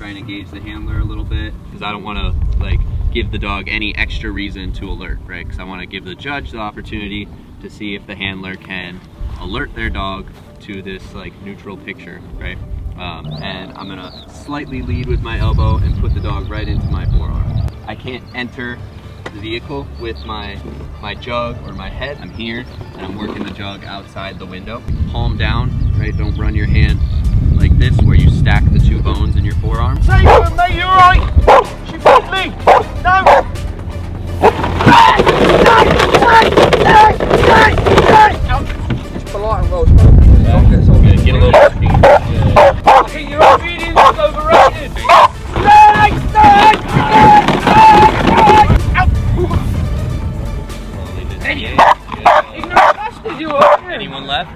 trying to gauge the handler a little bit, because I don't want to like give the dog any extra reason to alert, right? Because I want to give the judge the opportunity to see if the handler can alert their dog to this like neutral picture, right? And I'm gonna slightly lead with my elbow and put the dog right into my forearm. I can't enter the vehicle with my jug or my head. I'm here and I'm working the jug outside the window. Palm down, right? Don't run your hand like this where you stack the two bones in your forearm. Say to him, mate, you alright? She bit me! No! Just polite and well spoken. Get a little speed. I think your obedience is overrated. Anyone left?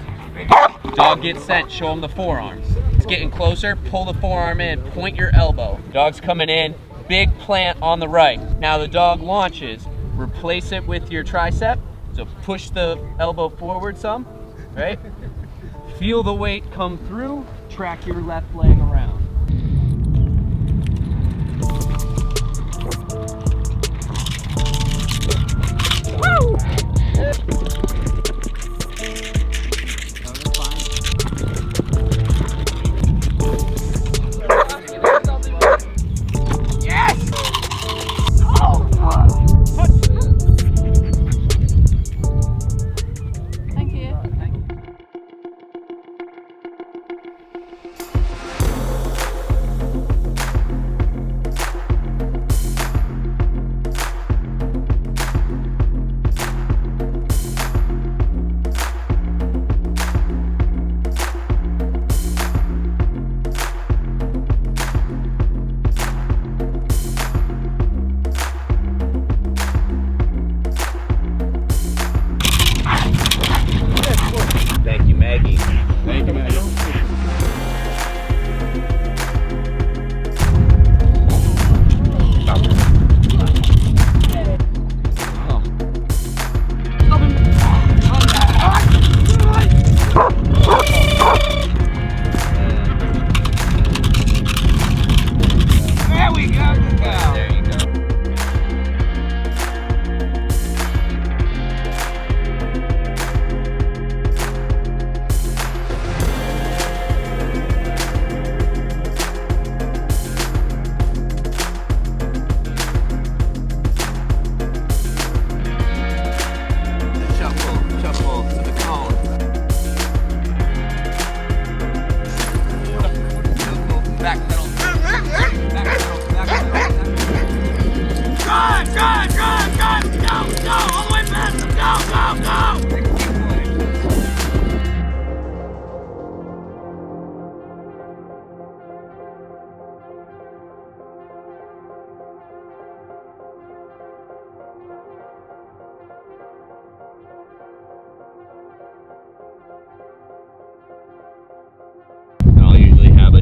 Dog gets sent, show him the forearms. It's getting closer, pull the forearm in, point your elbow. Dog's coming in, big plant on the right. Now the dog launches, replace it with your tricep. So push the elbow forward some, right? Feel the weight come through, track your left leg around. Woo!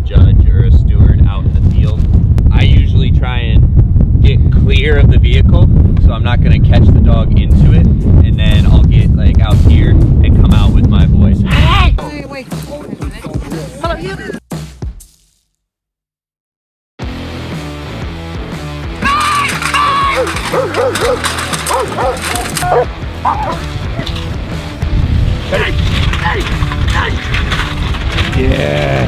Judge or a steward out in the field. I usually try and get clear of the vehicle, so I'm not going to catch the dog into it, and then I'll get like out here and come out with my voice. Hey! Wait. Hello, you. Yeah.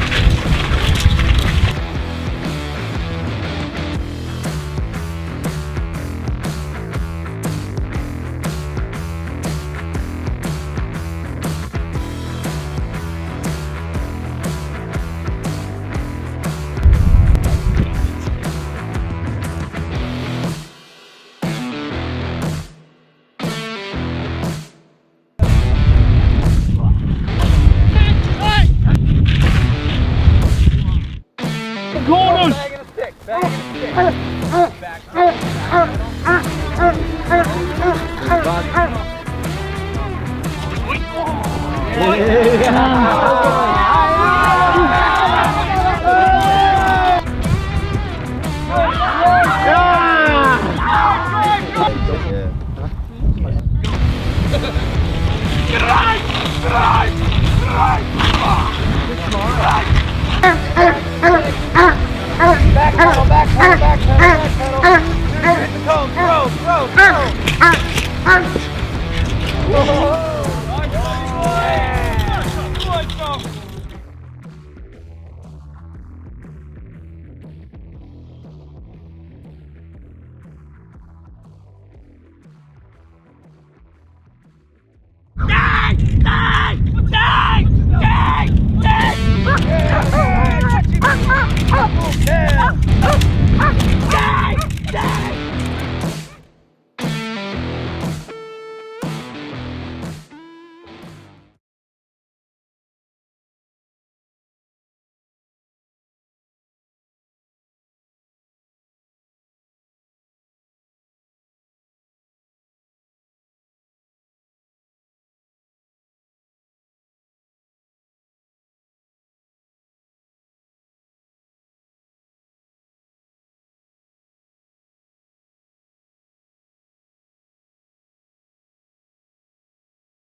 Corners! Yeah.